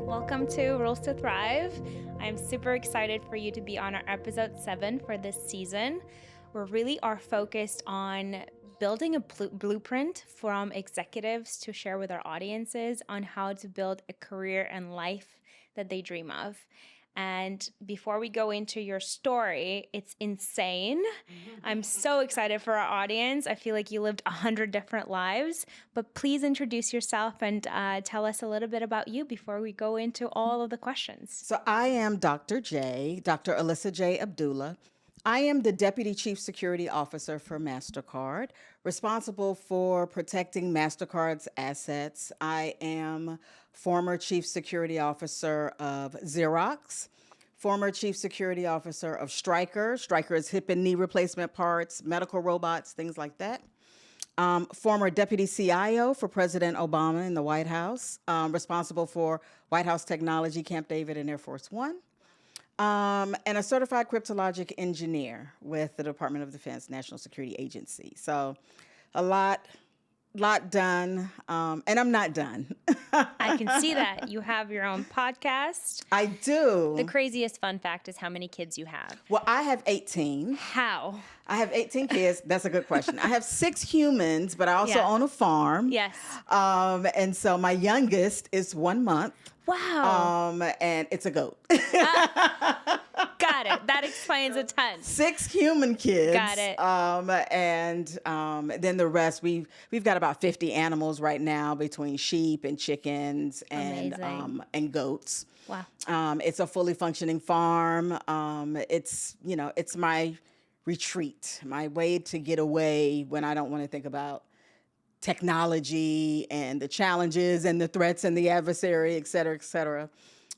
Welcome to Rules to Thrive. I'm super excited for you to be on our episode 7 for this season. We really are focused on building a blueprint from executives to share with our audiences on how to build a career and life that they dream of. And before we go into your story, it's insane. I'm so excited for our audience. I feel like you lived 100 different lives, but please introduce yourself and tell us a little bit about you before we go into all of the questions. So I am Dr. Alissa J. Abdullah. I am the Deputy Chief Security Officer for Mastercard, responsible for protecting Mastercard's assets. I am former Chief Security Officer of Xerox, former Chief Security Officer of Stryker. Stryker is hip and knee replacement parts, medical robots, things like that. Former Deputy CIO for President Obama in the White House, responsible for White House Technology, Camp David, and Air Force One. And a certified cryptologic engineer with the Department of Defense National Security Agency. So a lot done, and I'm not done. I can see that. You have your own podcast. I do. The craziest fun fact is how many kids you have. Well, I have 18. How? I have 18 kids. That's a good question. I have 6 humans, but I also own a farm. Yes. And so my youngest is 1 month. Wow. And it's a goat. Got it. That explains a ton. 6 human kids. Got it. And then the rest, we've got about 50 animals right now between sheep and chickens and goats. Wow. It's a fully functioning farm. It's my retreat, my way to get away when I don't want to think about technology and the challenges and the threats and the adversary, et cetera,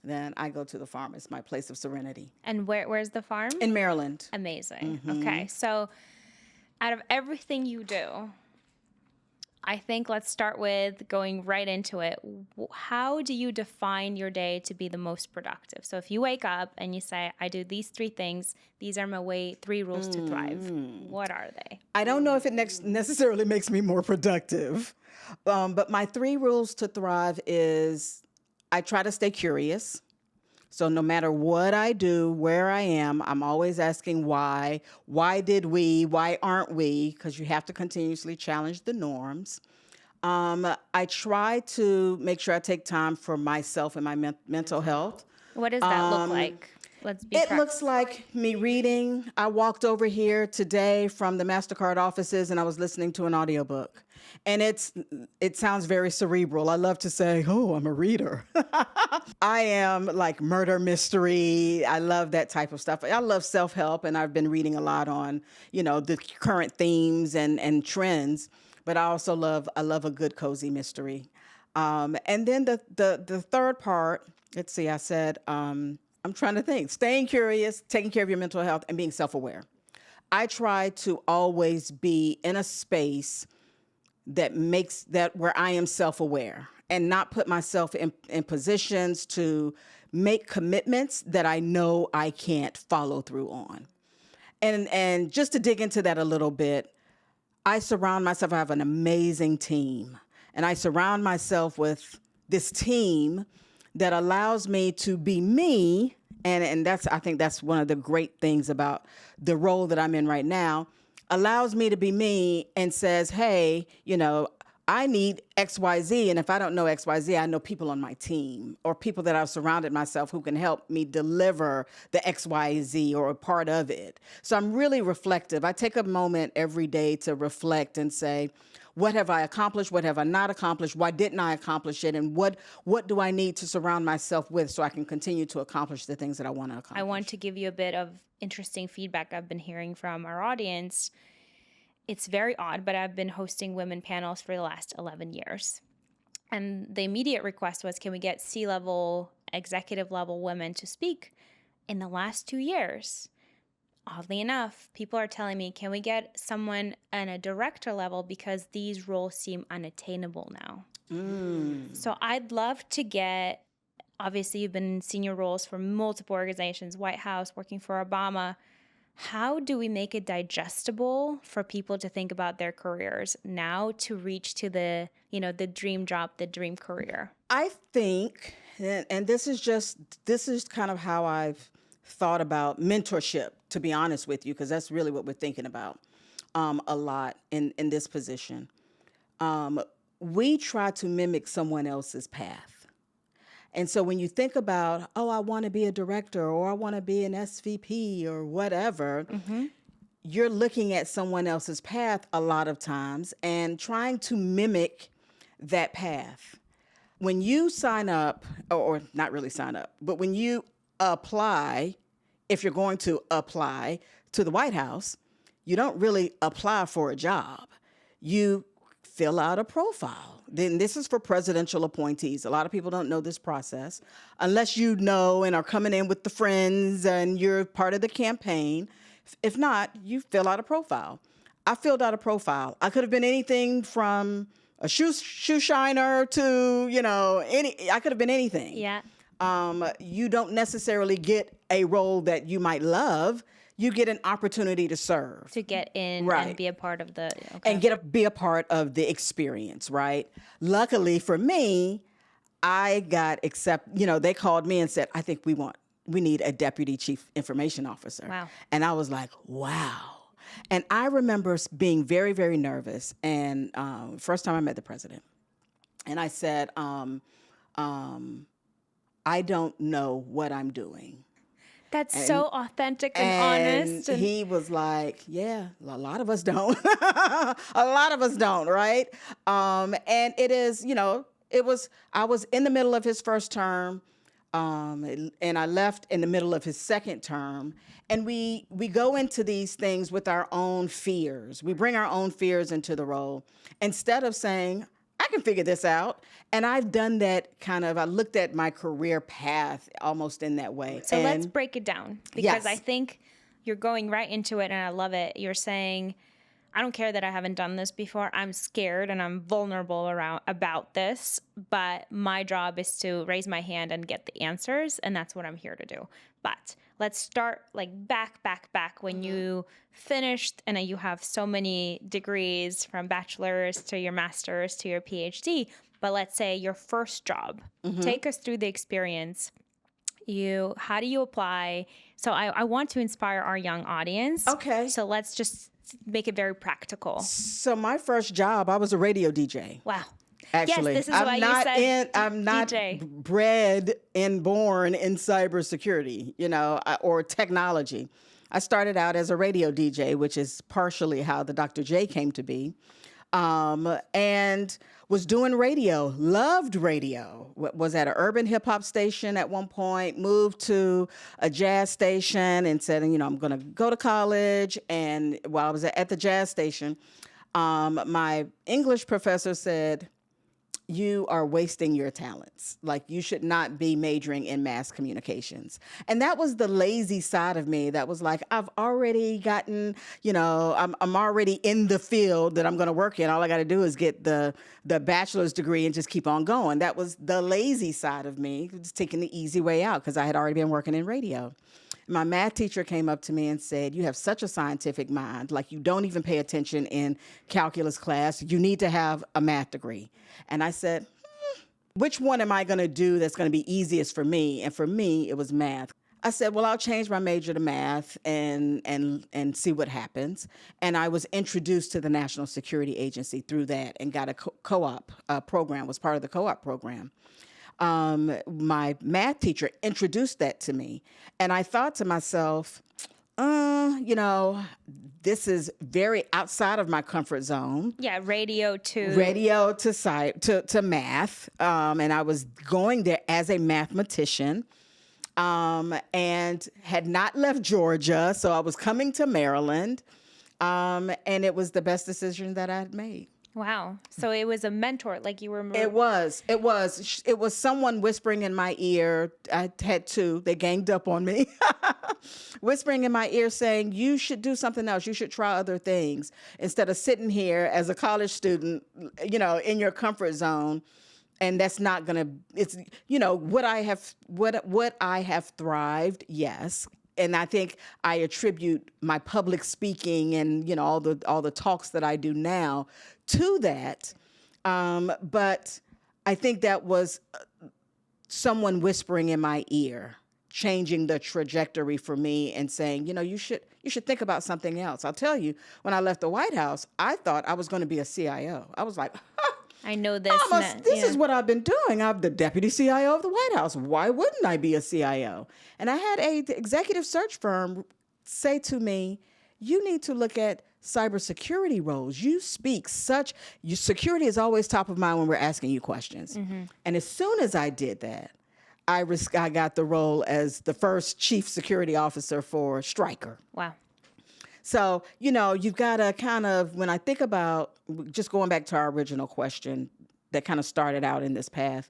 then I go to the farm. It's my place of serenity. And where's the farm? In Maryland. Amazing. Okay. So out of everything you do, I think let's start with going right into it. How do you define your day to be the most productive? So if you wake up and you say, I do these 3 things, these are my 3 rules to thrive. What are they? I don't know if it necessarily makes me more productive, but my 3 rules to thrive is I try to stay curious. So no matter what I do, where I am, I'm always asking why. Why did we? Why aren't we? Because you have to continuously challenge the norms. I try to make sure I take time for myself and my mental health. What does that look like? It looks like me reading. I walked over here today from the Mastercard offices and I was listening to an audiobook. And it sounds very cerebral. I love to say, oh, I'm a reader. I am like murder mystery. I love that type of stuff. I love self-help, and I've been reading a lot on, the current themes and trends. But I also love a good cozy mystery. And then the third part, let's see, I said, I'm trying to think, staying curious, taking care of your mental health, and being self-aware. I try to always be in a space that makes that where I am self-aware and not put myself in positions to make commitments that I know I can't follow through on. And just to dig into that a little bit, I have an amazing team, and I surround myself with this team that allows me to be me. And I think that's one of the great things about the role that I'm in right now, allows me to be me and says, hey, I need XYZ. And if I don't know XYZ, I know people on my team or people that I've surrounded myself who can help me deliver the XYZ or a part of it. So I'm really reflective. I take a moment every day to reflect and say, what have I accomplished? What have I not accomplished? Why didn't I accomplish it? And what do I need to surround myself with so I can continue to accomplish the things that I want to accomplish? I want to give you a bit of interesting feedback I've been hearing from our audience. It's very odd, but I've been hosting women panels for the last 11 years. And the immediate request was, can we get C-level, executive level women to speak? In the last 2 years, oddly enough, people are telling me, can we get someone on a director level because these roles seem unattainable now? So I'd love to get, obviously you've been in senior roles for multiple organizations, White House, working for Obama. how do we make it digestible for people to think about their careers now to reach to the, the dream job, the dream career? I think, and this is kind of how I've thought about mentorship, to be honest with you, because that's really what we're thinking about a lot in this position. We try to mimic someone else's path. And so when you think about, oh, I want to be a director or I want to be an SVP or whatever, you're looking at someone else's path a lot of times and trying to mimic that path. When you sign up, or not really sign up, but when you apply, if you're going to apply to the White House, you don't really apply for a job. You fill out a profile. Then this is for presidential appointees. A lot of people don't know this process unless you know and are coming in with the friends and you're part of the campaign. If not, you fill out a profile. I filled out a profile. I could have been anything from a shoe shiner to, I could have been anything. Yeah. You don't necessarily get a role that you might love. You get an opportunity to serve. To get in Right. and be a part of the... And be a part of the experience, right? Luckily for me, I got they called me and said, I think we need a deputy chief information officer. Wow. And I was like, wow. And I remember being very, very nervous. And first time I met the president. And I said, I don't know what I'm doing. That's so authentic and honest. And he was like, yeah, a lot of us don't. A lot of us don't, right? And it is, I was in the middle of his first term, and I left in the middle of his second term. And we go into these things with our own fears. We bring our own fears into the role instead of saying, I can figure this out. And I've done that I looked at my career path almost in that way. So let's break it down because Yes. I think you're going right into it and I love it. You're saying, I don't care that I haven't done this before. I'm scared and I'm vulnerable about this, but my job is to raise my hand and get the answers. And that's what I'm here to do. But let's start back when you finished and you have so many degrees from bachelor's to your master's to your PhD. But let's say your first job. Take us through the experience. How do you apply? So I want to inspire our young audience. Okay. So let's just make it very practical. So my first job, I was a radio DJ. Wow. Actually, yes, this is why you said I'm not DJ. bred and born in cybersecurity, or technology. I started out as a radio DJ, which is partially how the Dr. J came to be, and was doing radio, loved radio, was at an urban hip hop station at one point, moved to a jazz station and said, I'm going to go to college. And while I was at the jazz station, my English professor said, you are wasting your talents. Like, you should not be majoring in mass communications. And that was the lazy side of me that was like, I've already gotten, I'm already in the field that I'm going to work in. All I got to do is get the bachelor's degree and just keep on going. That was the lazy side of me, just taking the easy way out because I had already been working in radio. My math teacher came up to me and said, you have such a scientific mind, like you don't even pay attention in calculus class. You need to have a math degree. And I said, which one am I going to do that's going to be easiest for me? And for me, it was math. I said, well, I'll change my major to math and see what happens. And I was introduced to the National Security Agency through that and got a co-op program, was part of the co-op program. My math teacher introduced that to me. And I thought to myself, this is very outside of my comfort zone. Yeah, radio to math. And I was going there as a mathematician, and had not left Georgia. So I was coming to Maryland. And it was the best decision that I had made. Wow. So it was a mentor, like you were... It was someone whispering in my ear. I had two. They ganged up on me. Whispering in my ear saying, you should do something else. You should try other things instead of sitting here as a college student, in your comfort zone. And that's not going to, it's, what I have thrived. Yes. and I think I attribute my public speaking and, all the talks that I do now to that. But I think that was someone whispering in my ear, changing the trajectory for me and saying, you should think about something else. I'll tell you, when I left the White House, I thought I was going to be a CIO. I was like, I know this. this is what I've been doing. I'm the deputy CIO of the White House. Why wouldn't I be a CIO? And I had a executive search firm say to me, you need to look at cybersecurity roles. Security is always top of mind when we're asking you questions. Mm-hmm. And as soon as I did that, I got the role as the first chief security officer for Stryker. Wow. So, you've got to kind of, when I think about, just going back to our original question that kind of started out in this path,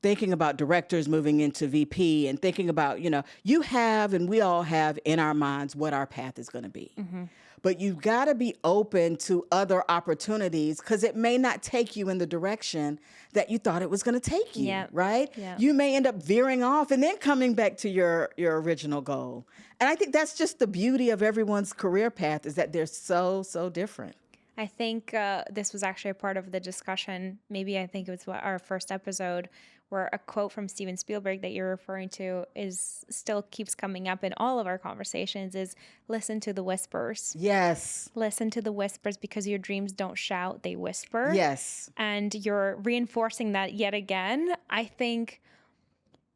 thinking about directors moving into VP and thinking about, you have, and we all have in our minds what our path is going to be. Mm-hmm. But you've got to be open to other opportunities because it may not take you in the direction that you thought it was going to take you, right? Yep. You may end up veering off and then coming back to your original goal. And I think that's just the beauty of everyone's career path, is that they're so, so different. I think this was actually a part of the discussion. Maybe I think it was our first episode, where a quote from Steven Spielberg that you're referring to still keeps coming up in all of our conversations, is listen to the whispers. Yes. Listen to the whispers, because your dreams don't shout, they whisper. Yes. And you're reinforcing that yet again. I think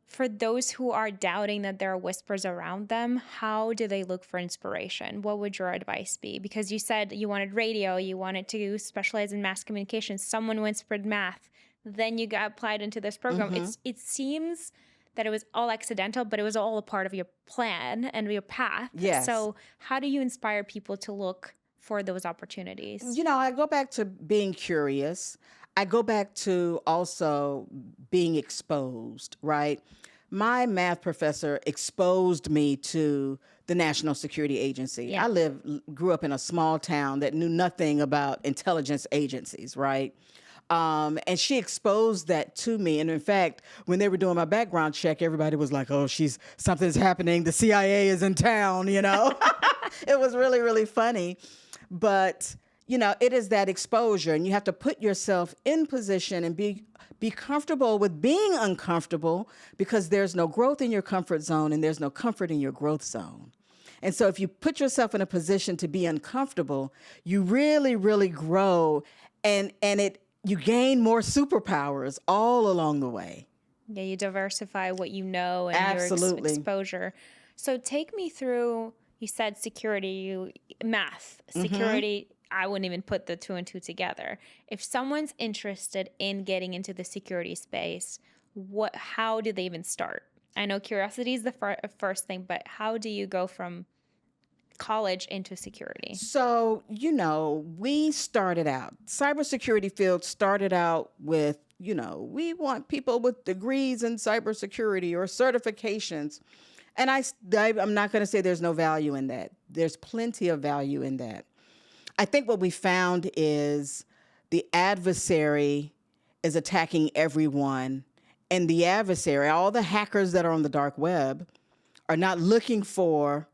for those who are doubting that there are whispers around them, how do they look for inspiration? What would your advice be? Because you said you wanted radio, you wanted to specialize in mass communication. Someone whispered math. Then you got applied into this program. Mm-hmm. It seems that it was all accidental, but it was all a part of your plan and your path. Yes. So how do you inspire people to look for those opportunities? I go back to being curious. I go back to also being exposed, right? My math professor exposed me to the National Security Agency. Yeah. I grew up in a small town that knew nothing about intelligence agencies, right? And she exposed that to me. And in fact, when they were doing my background check, everybody was like, oh, something's happening. The CIA is in town, It was really, really funny. But, it is that exposure, and you have to put yourself in position and be comfortable with being uncomfortable, because there's no growth in your comfort zone and there's no comfort in your growth zone. And so if you put yourself in a position to be uncomfortable, you really, really grow, and you gain more superpowers all along the way. Yeah, you diversify what you know and Absolutely. Your exposure. So take me through, you said security, math, security. Mm-hmm. I wouldn't even put the 2 and 2 together. If someone's interested in getting into the security space, how do they even start? I know curiosity is the first thing, but how do you go from college into security? So, we started out, cybersecurity field started out with, we want people with degrees in cybersecurity or certifications. And I'm not going to say there's no value in that. There's plenty of value in that. I think what we found is the adversary is attacking everyone. And the adversary, all the hackers that are on the dark web, are not looking for,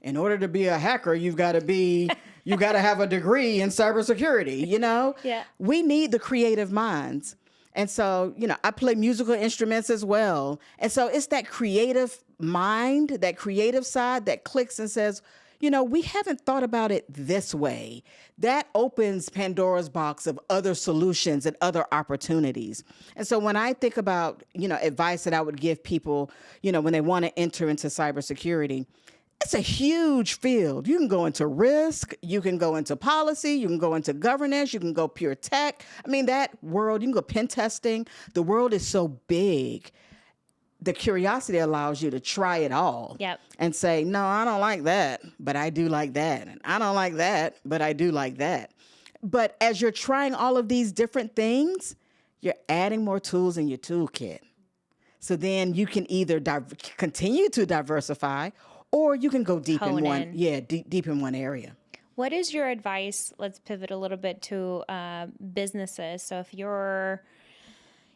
in order to be a hacker, you got to have a degree in cybersecurity, Yeah. We need the creative minds. And so, I play musical instruments as well. And so it's that creative mind, that creative side that clicks and says, we haven't thought about it this way. That opens Pandora's box of other solutions and other opportunities. And so when I think about, advice that I would give people, when they want to enter into cybersecurity, it's a huge field. You can go into risk, you can go into policy, you can go into governance, you can go pure tech. I mean, that world, you can go pen testing. The world is so big. The curiosity allows you to try it all. Yep. And say, no, I don't like that, but I do like that. And I don't like that, but I do like that. But as you're trying all of these different things, you're adding more tools in your toolkit. So then you can either continue to diversify, or you can go deep in one. Yeah, deep in one area. What is your advice? Let's pivot a little bit to businesses. So if you're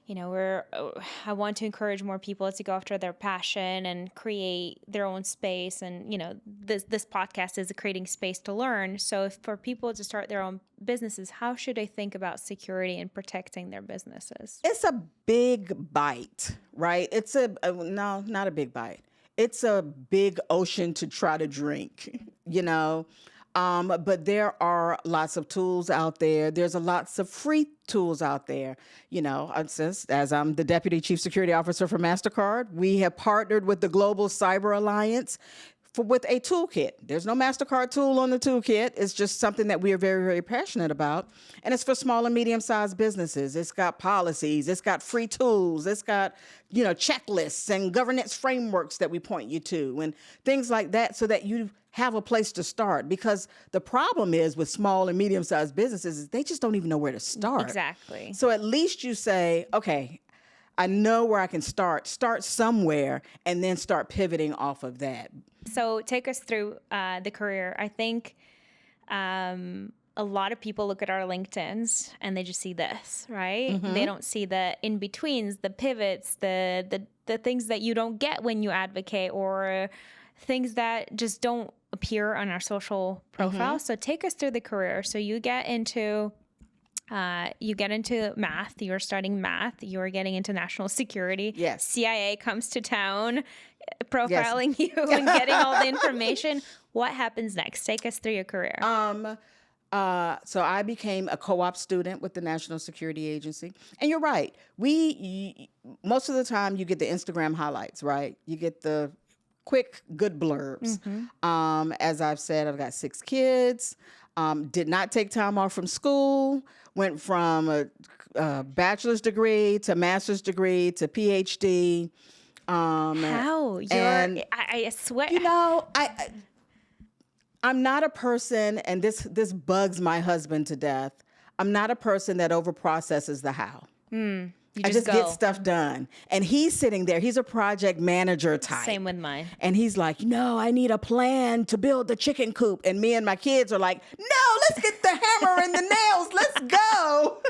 I want to encourage more people to go after their passion and create their own space. And, this podcast is creating space to learn. So if for people to start their own businesses, how should they think about security and protecting their businesses? It's a big bite, right? No, not a big bite. It's a big ocean to try to drink, But there are lots of tools out there. There's lots of free tools out there. As I'm the Deputy Chief Security Officer for Mastercard, we have partnered with the Global Cyber Alliance with a toolkit. There's no Mastercard tool on the toolkit. It's just something that we are very, very passionate about. And it's for small and medium-sized businesses. It's got policies. It's got free tools. It's got, checklists and governance frameworks that we point you to and things like that so that you have a place to start. Because the problem is with small and medium-sized businesses is they just don't even know where to start. Exactly. So at least you say, okay, I know where I can start somewhere, and then start pivoting off of that. So take us through the career. I think a lot of people look at our LinkedIns and they just see this, right? Mm-hmm. They don't see the in-betweens, the pivots, the things that you don't get when you advocate, or things that just don't appear on our social profile. Mm-hmm. So take us through the career. So you get into math. You're studying math. You're getting into national security. Yes. CIA comes to town, profiling you and getting all the information. What happens next? Take us through your career. So I became a co-op student with the National Security Agency. And you're right. Most of the time you get the Instagram highlights, right? You get the quick, good blurbs. Mm-hmm. As I've said, I've got 6 kids. Did not take time off from school. Went from a bachelor's degree to master's degree to PhD. How? I swear. I'm not a person, and this bugs my husband to death. I'm not a person that overprocesses the how. I just get stuff done. And he's sitting there. He's a project manager type. Same with mine. And he's like, I need a plan to build the chicken coop. And me and my kids are like, no, let's get the hammer and the nails. Let's go.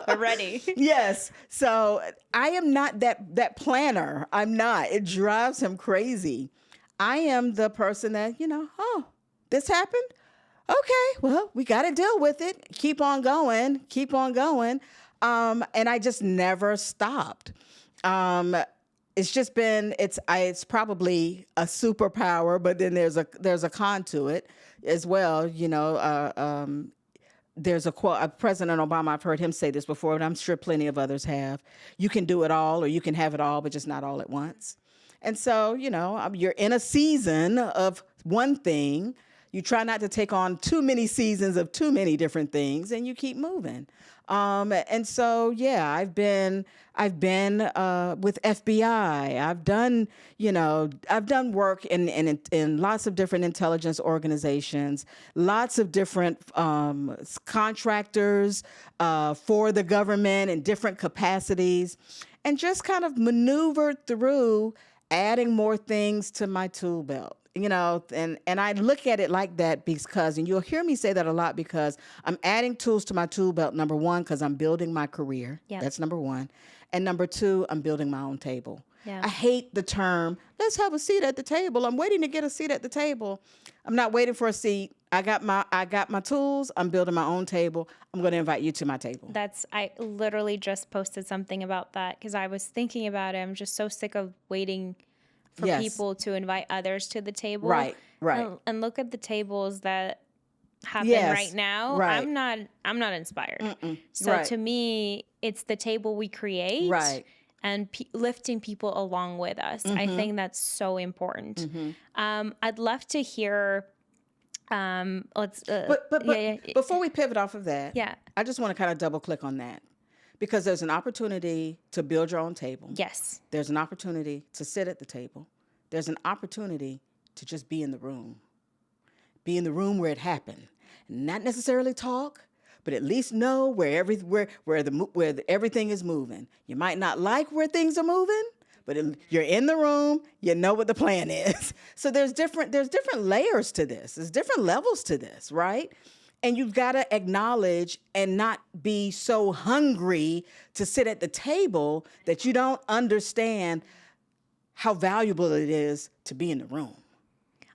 We're ready. Yes. So I am not that planner. I'm not. It drives him crazy. I am the person that, this happened? Okay, well, we got to deal with it. Keep on going. And I just never stopped. It's just been, it's probably a superpower, but then there's a con to it as well. There's a quote, President Obama, I've heard him say this before, and I'm sure plenty of others have. You can do it all, or you can have it all, but just not all at once. And so, you're in a season of one thing. You try not to take on too many seasons of too many different things, and you keep moving. And so, yeah, I've been with FBI. I've done work in lots of different intelligence organizations, lots of different contractors for the government in different capacities, and just kind of maneuvered through adding more things to my tool belt. And I look at it like that because, and you'll hear me say that a lot, because I'm adding tools to my tool belt, number one, because I'm building my career. Yep. That's number one. And number two, I'm building my own table. Yeah. I hate the term, let's have a seat at the table. I'm waiting to get a seat at the table. I'm not waiting for a seat. I got my tools. I'm building my own table. I'm going to invite you to my table. I literally just posted something about that because I was thinking about it. I'm just so sick of waiting for people to invite others to the table. Right. And look at the tables that happen right now. Right. I'm not inspired. Mm-mm. So to me, it's the table we create. Right. And lifting people along with us. Mm-hmm. I think that's so important. Mm-hmm. I'd love to hear. But before we pivot off of that, yeah, I just want to kind of double click on that, because there's an opportunity to build your own table. Yes. There's an opportunity to sit at the table. There's an opportunity to just be in the room. Be in the room where it happened. Not necessarily talk, but at least know where everything is moving. You might not like where things are moving, but you're in the room, you know what the plan is. So there's different layers to this. There's different levels to this, right? And you've got to acknowledge and not be so hungry to sit at the table that you don't understand how valuable it is to be in the room.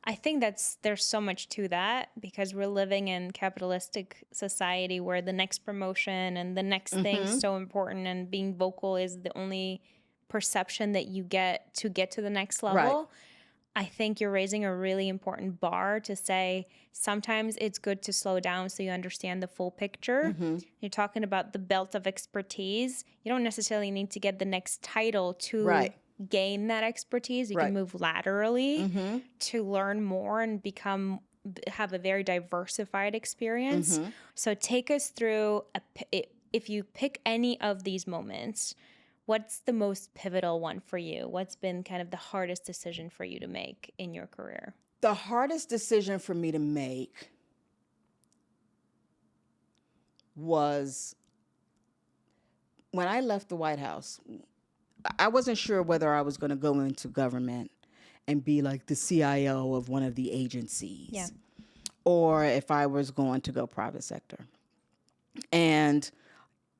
I think there's so much to that because we're living in capitalistic society where the next promotion and the next thing is so important, and being vocal is the only perception that you get to the next level. Right. I think you're raising a really important bar to say sometimes it's good to slow down so you understand the full picture. You're talking about the belt of expertise. You don't necessarily need to get the next title to gain that expertise. You can move laterally to learn more and have a very diversified experience. So take us through, if you pick any of these moments, what's the most pivotal one for you? What's been kind of the hardest decision for you to make in your career? The hardest decision for me to make was when I left the White House. I wasn't sure whether I was going to go into government and be like the CIO of one of the agencies, or if I was going to go private sector. And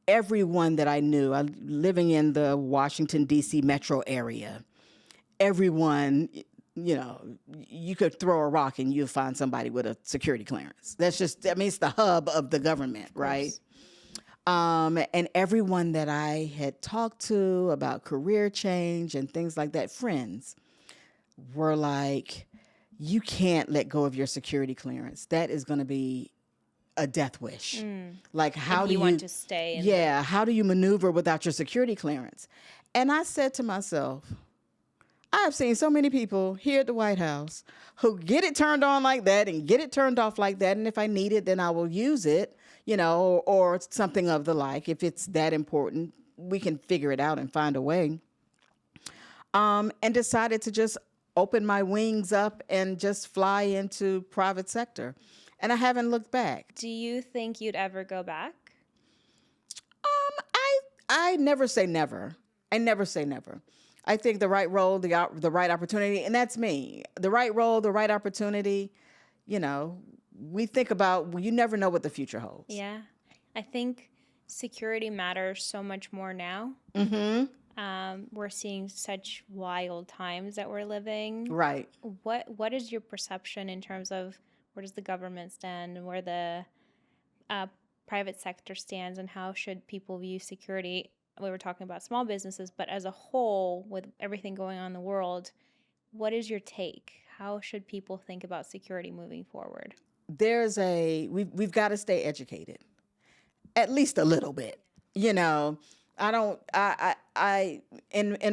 everyone that I knew, living in the Washington, D.C. metro area, everyone, you could throw a rock and you'll find somebody with a security clearance. It's the hub of the government, right? And everyone that I had talked to about career change and things like that, friends, were like, you can't let go of your security clearance. That is going to be a death wish. Like, how do you want to stay? How do you maneuver without your security clearance? And I said to myself, I have seen so many people here at the White House who get it turned on like that and get it turned off like that. And if I need it, then I will use it, or something of the like. If it's that important, we can figure it out and find a way. And decided to just open my wings up and just fly into private sector. And I haven't looked back. Do you think you'd ever go back? I never say never. I never say never. I think the right role, the right opportunity, and that's me. The right role, the right opportunity, we think about, you never know what the future holds. Yeah. I think security matters so much more now. We're seeing such wild times that we're living. Right. What is your perception in terms of where does the government stand and where the private sector stands, and how should people view security? We were talking about small businesses, but as a whole, with everything going on in the world, what is your take? How should people think about security moving forward? We've got to stay educated, at least a little bit. In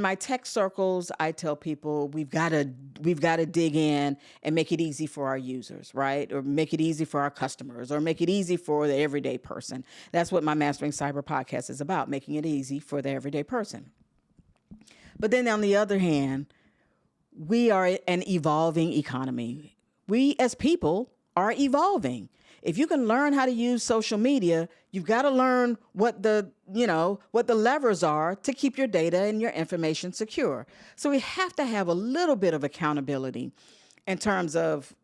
my tech circles, I tell people we've got to dig in and make it easy for our users, right? Or make it easy for our customers, or make it easy for the everyday person. That's what my Mastering Cyber podcast is about, making it easy for the everyday person. But then on the other hand, we are an evolving economy. We as people are evolving. If you can learn how to use social media, you've got to learn what the levers are to keep your data and your information secure. So we have to have a little bit of accountability in terms of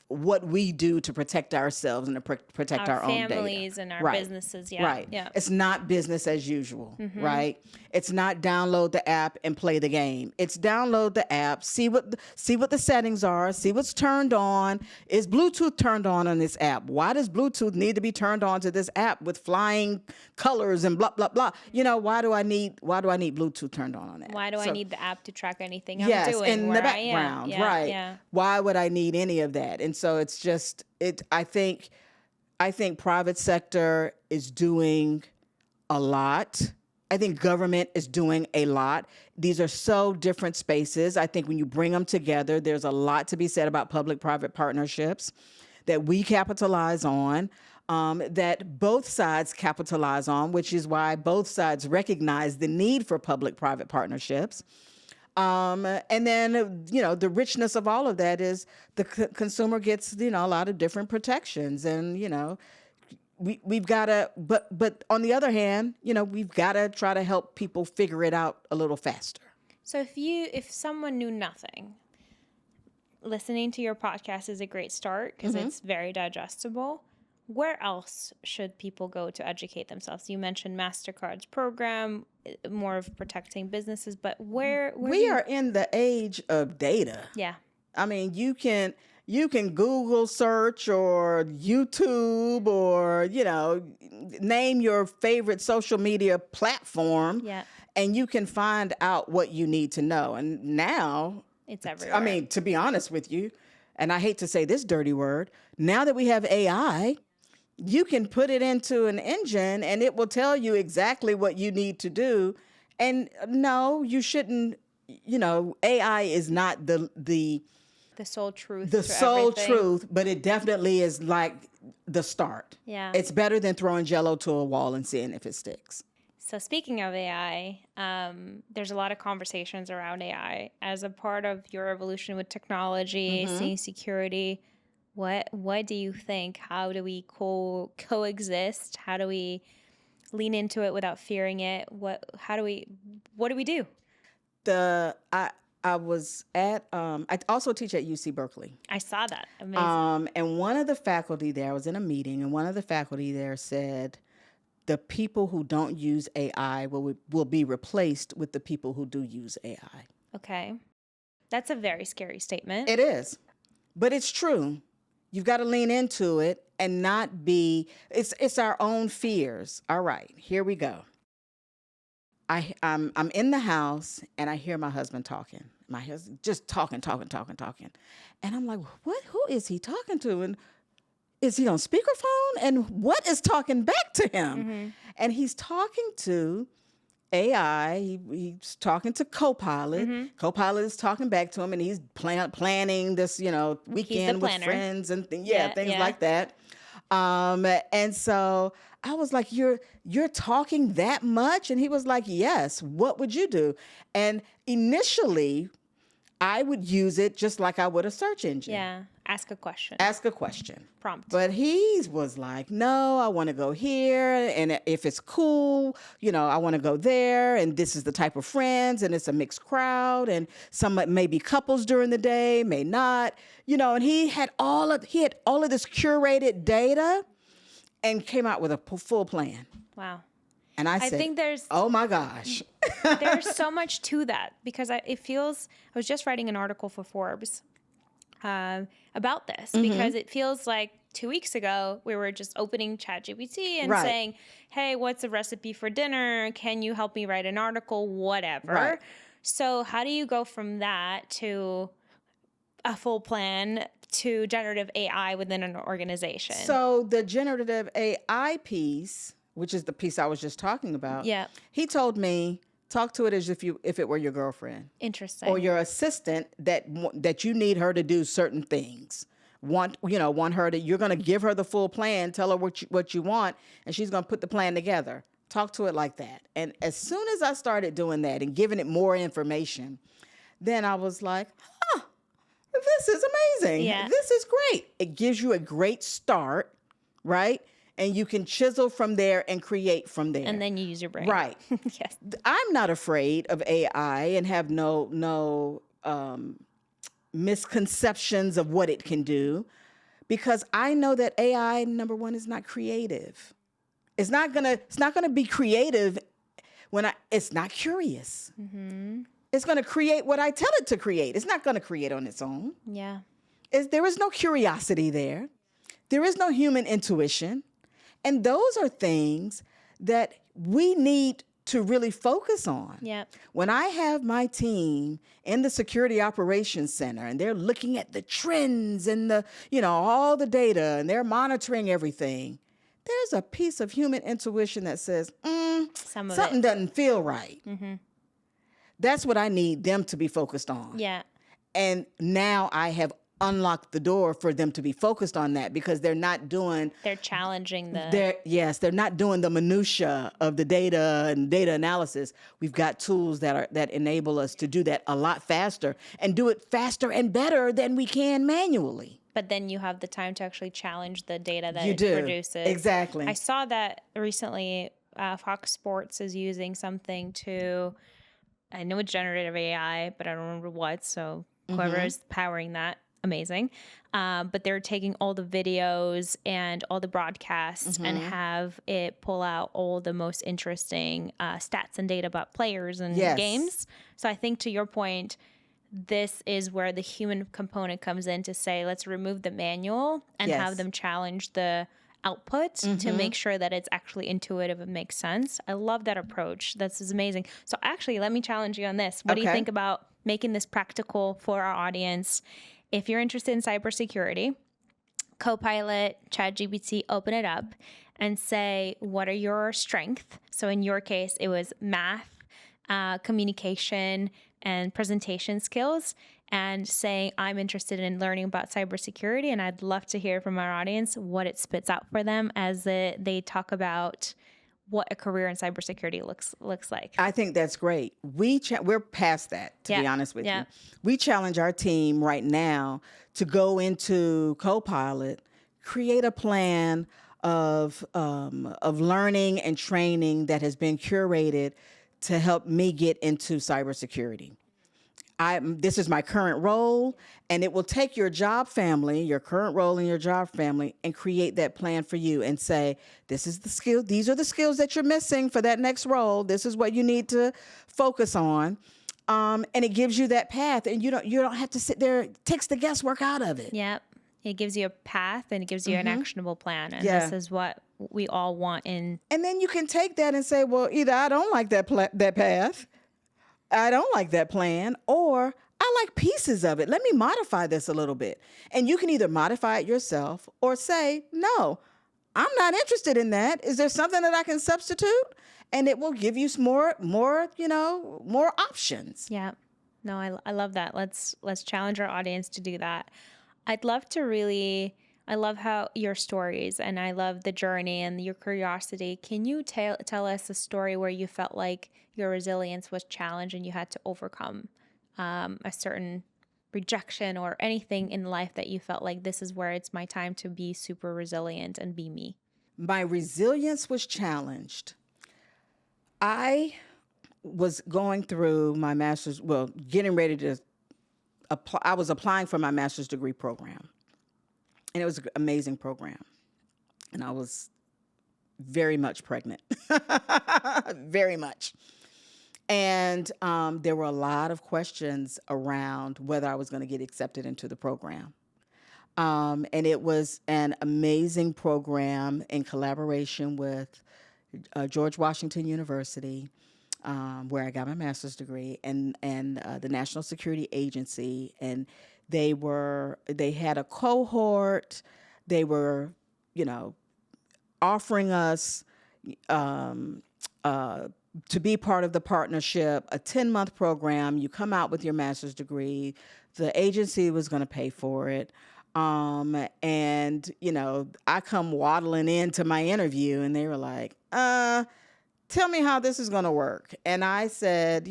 what we do to protect ourselves and to protect our own data. Our families and our businesses, Right. It's not business as usual, right? It's not download the app and play the game. It's download the app, see what the settings are, see what's turned on. Is Bluetooth turned on this app? Why does Bluetooth need to be turned on to this app with flying colors and blah blah blah? Why do I need Bluetooth turned on that? Why do I need the app to track anything I'm yes, doing? in the background, right? Yeah. Why would I need any of that? And so it's just I think private sector is doing a lot. I think government is doing a lot. These are so different spaces. I think when you bring them together, there's a lot to be said about public-private partnerships that we capitalize on, that both sides capitalize on, which is why both sides recognize the need for public-private partnerships. And then, the richness of all of that is the consumer gets, a lot of different protections. And, we've got to, but on the other hand, we've got to try to help people figure it out a little faster. So if someone knew nothing, listening to your podcast is a great start because it's very digestible. where else should people go to educate themselves? You mentioned Mastercard's program, more of protecting businesses, but where do We are in the age of data. Yeah. I mean, you can Google search or YouTube or, name your favorite social media platform. Yeah. And you can find out what you need to know. And now, It's everywhere. I mean, to be honest with you, and I hate to say this dirty word, now that we have AI, you can put it into an engine and it will tell you exactly what you need to do. And no, you shouldn't, AI is not the sole truth. The to sole everything. truth, but it definitely is like the start. Yeah. It's better than throwing Jell-O to a wall and seeing if it sticks. So speaking of AI, there's a lot of conversations around AI as a part of your evolution with technology, seeing security. What do you think? How do we coexist? How do we lean into it without fearing it? What do we do? I was at I also teach at UC Berkeley. I saw that. Amazing. And one of the faculty there, I was in a meeting, and one of the faculty there said, the people who don't use AI will be replaced with the people who do use AI. Okay. That's a very scary statement. It is. But it's true. You've got to lean into it and not be, it's our own fears. All right, here we go. I'm in the house and I hear my husband talking. My husband just talking. And I'm like, what? Who is he talking to? And is he on speakerphone? And what is talking back to him? Mm-hmm. And he's talking to AI. He's talking to Copilot. Mm-hmm. Copilot is talking back to him, and he's planning this, weekend with friends and things like that. And so I was like, you're talking that much? And he was like, yes. What would you do? And initially, I would use it just like I would a search engine. Yeah. Ask a question. Prompt. But he was like, no, I want to go here. And if it's cool, I want to go there. And this is the type of friends. And it's a mixed crowd. And some may be couples during the day, may not. And he had all of this curated data and came out with a full plan. Wow. And I said, think there's, oh my gosh. there's so much to that because I was just writing an article for Forbes about this because it feels like 2 weeks ago we were just opening ChatGPT and saying, hey, what's a recipe for dinner? Can you help me write an article? Whatever. Right. So how do you go from that to a full plan to generative AI within an organization? So the generative AI piece, which is the piece I was just talking about. Yeah. He told me, talk to it as if it were your girlfriend. Interesting. Or your assistant that you need her to do certain things. Want her to, you're going to give her the full plan, tell her what you want, and she's going to put the plan together. Talk to it like that. And as soon as I started doing that and giving it more information, then I was like, this is amazing. Yeah. This is great. It gives you a great start, right? And you can chisel from there and create from there. And then you use your brain. Right. Yes. I'm not afraid of AI and have no misconceptions of what it can do because I know that AI, number one, is not creative. It's not gonna be creative it's not curious. Mm-hmm. It's gonna create what I tell it to create. It's not gonna create on its own. Yeah. There is no curiosity there. There is no human intuition. And those are things that we need to really focus on. Yeah. When I have my team in the Security Operations Center and they're looking at the trends and all the data and they're monitoring everything, there's a piece of human intuition that says, something doesn't feel right. Mm-hmm. That's what I need them to be focused on. Yeah. And now I have unlocked the door for them to be focused on that because they're challenging they're not doing the minutia of the data and data analysis. We've got tools that enable us to do that a lot faster and do it faster and better than we can manually. But then you have the time to actually challenge the data that it produces. Exactly. I saw that recently. Fox Sports is using something I know it's generative AI, but I don't remember what. So whoever is powering that amazing. But they're taking all the videos and all the broadcasts and have it pull out all the most interesting stats and data about players and Yes. games. So I think, to your point, this is where the human component comes in to say, let's remove the manual and Yes. have them challenge the output to make sure that it's actually intuitive and makes sense. I love that approach. This is amazing. So actually, let me challenge you on this. What do you Okay. think about making this practical for our audience? If you're interested in cybersecurity, Copilot, ChatGPT, open it up and say, what are your strengths? So in your case, it was math, communication, and presentation skills, and saying, I'm interested in learning about cybersecurity, and I'd love to hear from our audience what it spits out for them as they talk about what a career in cybersecurity looks like. I think that's great. We're past that, to be honest with you. We challenge our team right now to go into Copilot, create a plan of learning and training that has been curated to help me get into cybersecurity. This is my current role, and it will take your job family, your current role in your job family, and create that plan for you and say, this is the skill, these are the skills that you're missing for that next role. This is what you need to focus on. And it gives you that path, and you don't have to sit there. It takes the guesswork out of it. Yep. It gives you a path and it gives you an actionable plan. And this is what we all want in. And then you can take that and say, well, either I don't like that path, I don't like that plan, or I like pieces of it. Let me modify this a little bit. And you can either modify it yourself or say, no, I'm not interested in that. Is there something that I can substitute? And it will give you more options. Yeah. No, I love that. Let's challenge our audience to do that. I'd love to I love how your stories, and I love the journey and your curiosity. Can you tell us a story where you felt like your resilience was challenged and you had to overcome a certain rejection or anything in life that you felt like, this is where it's my time to be super resilient and be me? My resilience was challenged. I was going through my master's, getting ready to apply. I was applying for my master's degree program. And it was an amazing program. And I was very much pregnant, very much. And there were a lot of questions around whether I was going to get accepted into the program. And it was an amazing program in collaboration with George Washington University, where I got my master's degree, and the National Security Agency. And they had a cohort. They were, offering us to be part of the partnership, a 10-month program. You come out with your master's degree. The agency was going to pay for it. And, I come waddling into my interview, and they were like, tell me how this is going to work. And I said,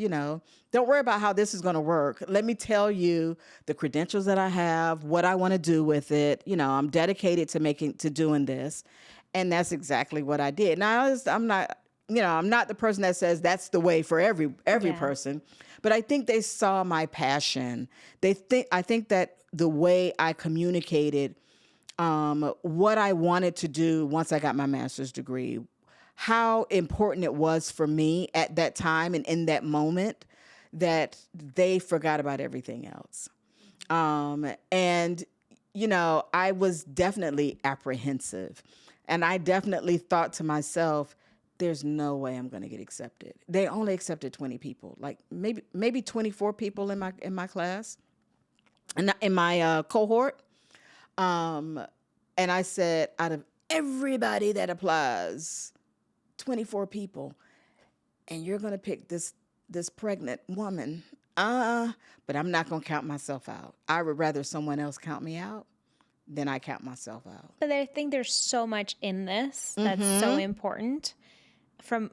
don't worry about how this is going to work. Let me tell you the credentials that I have, what I want to do with it. I'm dedicated to doing this. And that's exactly what I did. Now, I'm not the person that says that's the way for every person, but I think they saw my passion. I think that the way I communicated what I wanted to do once I got my master's degree, how important it was for me at that time and in that moment, that they forgot about everything else. I was definitely apprehensive, and I definitely thought to myself, there's no way I'm going to get accepted. They only accepted 20 people, like maybe 24 people in my class, and in my cohort. And I said, out of everybody that applies, 24 people, and you're going to pick this pregnant woman. But I'm not going to count myself out. I would rather someone else count me out than I count myself out. But I think there's so much in this that's so important.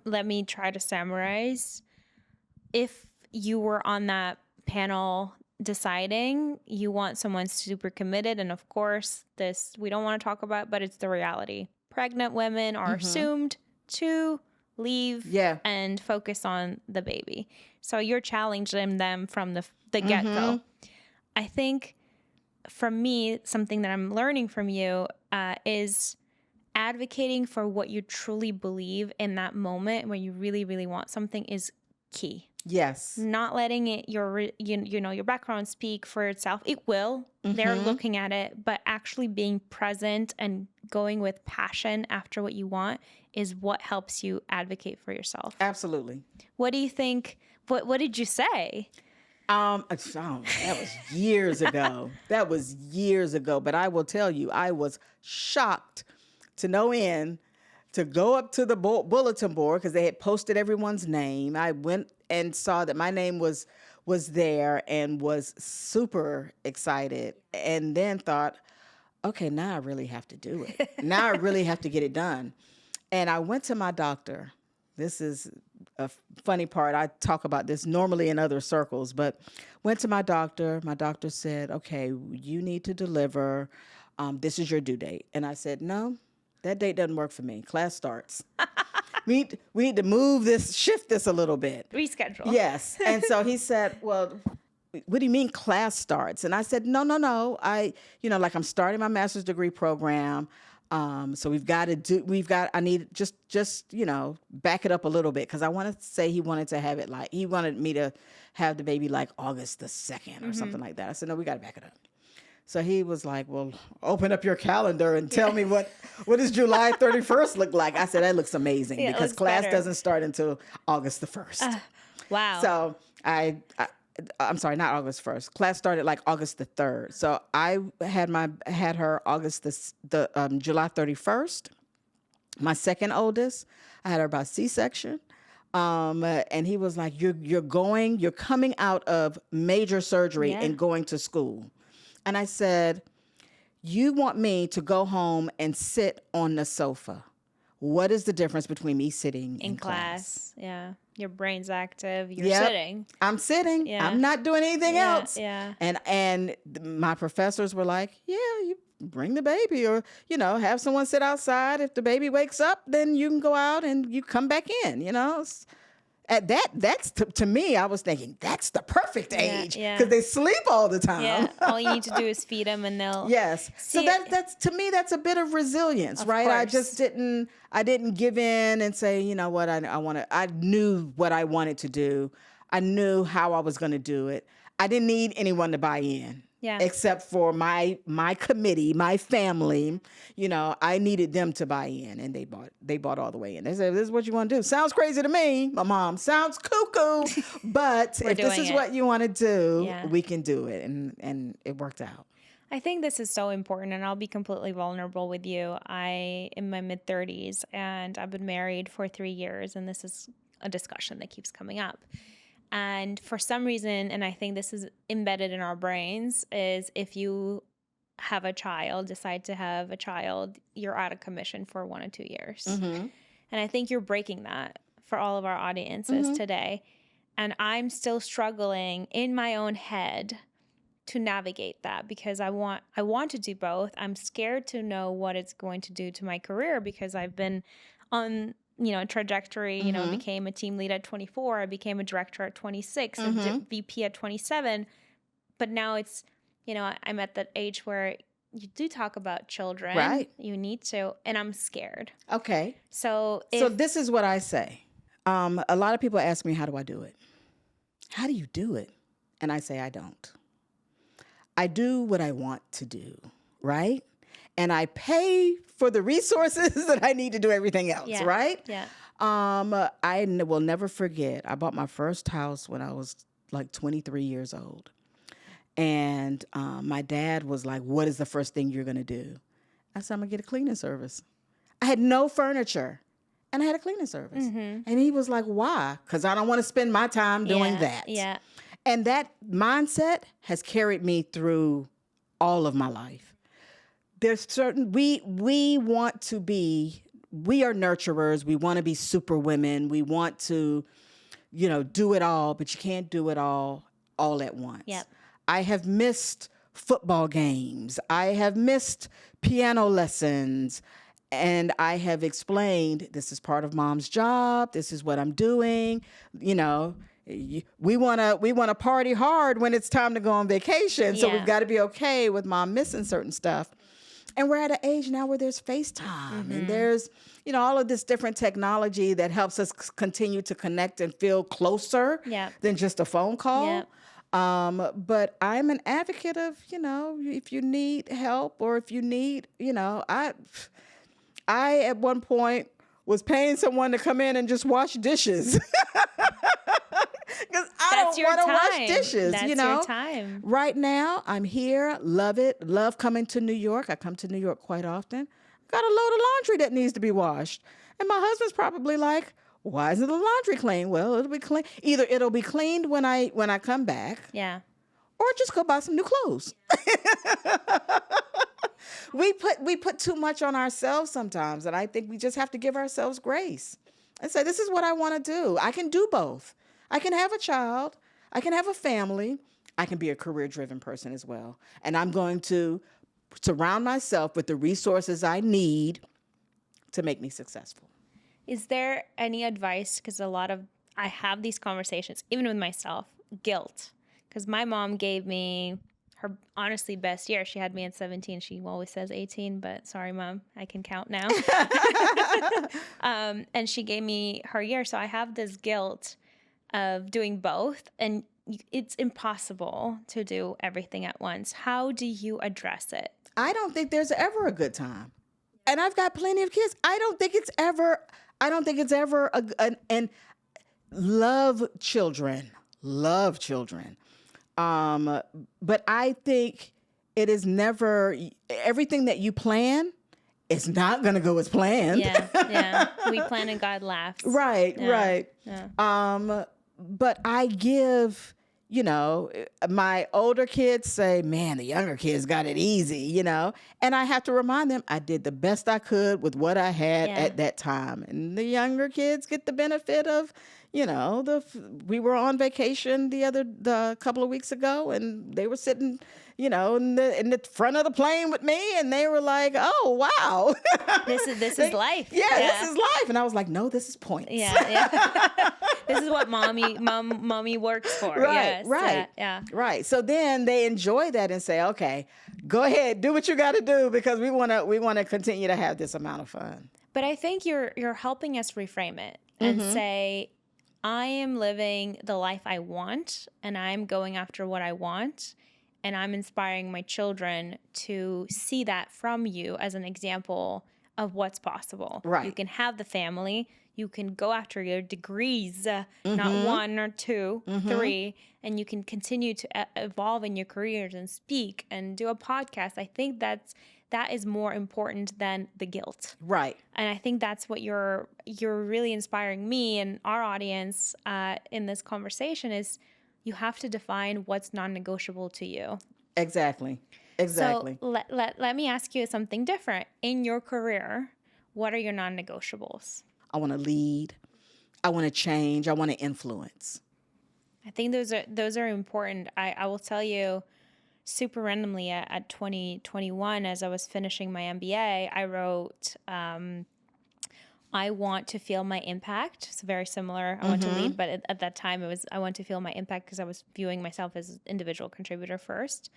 Let me try to summarize. If you were on that panel deciding, you want someone super committed, and of course, this we don't want to talk about, but it's the reality. Pregnant women are assumed to leave and focus on the baby. So you're challenging them from the get-go. I think from me, something that I'm learning from you is advocating for what you truly believe in that moment when you really, really want something is key. Yes. Not letting it your background speak for itself. It will. They're looking at it, but actually being present and going with passion after what you want is what helps you advocate for yourself. Absolutely. What do you think? What did you say? That was years ago. That was years ago. But I will tell you, I was shocked to no end to go up to the bulletin board because they had posted everyone's name. I went and saw that my name was there and was super excited, and then thought, okay, now I really have to do it. Now I really have to get it done. And I went to my doctor. This is a funny part. I talk about this normally in other circles, but went to my doctor. My doctor said, okay, you need to deliver. This is your due date. And I said, no, that date doesn't work for me. Class starts. We need to shift this a little bit. Reschedule. Yes. And so he said, well, what do you mean class starts? And I said, no. I'm starting my master's degree program. So I need just back it up a little bit. Cause I want to say he wanted me to have the baby like August the 2nd or something like that. I said, no, we got to back it up. So he was like, well, open up your calendar and tell me what does July 31st look like? I said, that looks amazing because class doesn't start until August the 1st. Wow. So I'm sorry, not August 1st. Class started like August the 3rd. So I had her July 31st. My second oldest, I had her by C-section. And he was like, you're coming out of major surgery and going to school. And I said, you want me to go home and sit on the sofa. What is the difference between me sitting in class? Yeah. Your brain's active. You're sitting. I'm sitting. Yeah. I'm not doing anything else. Yeah. And my professors were like, yeah, you bring the baby or, have someone sit outside. If the baby wakes up, then you can go out and you come back in, At that's to me, I was thinking that's the perfect age because they sleep all the time. Yeah, all you need to do is feed them and they'll. Yes. So that's to me, that's a bit of resilience, right? Course. I didn't give in and say, you know what, I knew what I wanted to do. I knew how I was going to do it. I didn't need anyone to buy in. Yeah. Except for my committee, my family, I needed them to buy in, and they bought all the way in. They said, "This is what you want to do." Sounds crazy to me. My mom sounds cuckoo, but if this is what you want to do, we can do it, and it worked out. I think this is so important, and I'll be completely vulnerable with you. I am in my mid-30s, and I've been married for 3 years, and this is a discussion that keeps coming up. And for some reason, and I think this is embedded in our brains, is if you decide to have a child, you're out of commission for 1 or 2 years. And I think you're breaking that for all of our audiences today. And I'm still struggling in my own head to navigate that because I want to do both. I'm scared to know what it's going to do to my career because I've been on trajectory, became a team lead at 24. I became a director at 26, a VP at 27. But now it's, I'm at that age where you do talk about children. Right. You need to, and I'm scared. Okay. So this is what I say. A lot of people ask me, how do I do it? How do you do it? And I say, I don't. I do what I want to do, right? And I pay for the resources that I need to do everything else, right? Yeah. I will never forget. I bought my first house when I was like 23 years old. And my dad was like, what is the first thing you're going to do? I said, I'm going to get a cleaning service. I had no furniture, and I had a cleaning service. And he was like, why? Because I don't want to spend my time doing that. Yeah. And that mindset has carried me through all of my life. There's we are nurturers. We want to be super women. We want to, do it all, but you can't do it all at once. Yep. I have missed football games. I have missed piano lessons. And I have explained, this is part of mom's job. This is what I'm doing. we want to party hard when it's time to go on vacation. So we've got to be okay with mom missing certain stuff. And we're at an age now where there's FaceTime and there's, all of this different technology that helps us continue to connect and feel closer than just a phone call. But I'm an advocate of, if you need help or if you need, I at one point was paying someone to come in and just wash dishes. Because I don't want to wash dishes, That's your time. Right now, I'm here, love it, love coming to New York. I come to New York quite often. Got a load of laundry that needs to be washed. And my husband's probably like, why isn't the laundry clean? Well, it'll be clean. Either it'll be cleaned when I come back. Yeah. Or just go buy some new clothes. We put too much on ourselves sometimes, and I think we just have to give ourselves grace and say, this is what I want to do. I can do both. I can have a child. I can have a family. I can be a career-driven person as well. And I'm going to surround myself with the resources I need to make me successful. Is there any advice? Because I have these conversations, even with myself, guilt. Because my mom gave me her honestly best year. She had me at 17. She always says 18, but sorry, Mom, I can count now. And she gave me her year. So I have this guilt of doing both. And it's impossible to do everything at once. How do you address it? I don't think there's ever a good time. And I've got plenty of kids. I don't think it's ever and love children. But I think it is never, everything that you plan is not going to go as planned. Yeah. We plan and God laughs. Right. Yeah. But I give, my older kids say, man, the younger kids got it easy, and I have to remind them I did the best I could with what I had at that time. And the younger kids get the benefit of, we were on vacation the couple of weeks ago, and they were sitting, in the front of the plane with me, and they were like, "Oh, wow, this is life." Yeah, this is life. And I was like, "No, this is points." Yeah. This is what mommy works for. Right, yes. Right. So then they enjoy that and say, "Okay, go ahead, do what you got to do because we want to continue to have this amount of fun." But I think you're helping us reframe it and say, I am living the life I want, and I'm going after what I want, and I'm inspiring my children to see that from you as an example of what's possible. Right. You can have the family, you can go after your degrees, not one or two, three, and you can continue to evolve in your careers and speak and do a podcast. I think that is more important than the guilt. Right. And I think that's what you're really inspiring me and our audience in this conversation is you have to define what's non-negotiable to you. Exactly. So let me ask you something different. In your career, what are your non-negotiables? I want to lead. I want to change. I want to influence. I think those are important. I will tell you, super randomly at 2021, as I was finishing my MBA, I wrote, I want to feel my impact. It's very similar. I want to lead, but at that time it was, I want to feel my impact because I was viewing myself as an individual contributor first.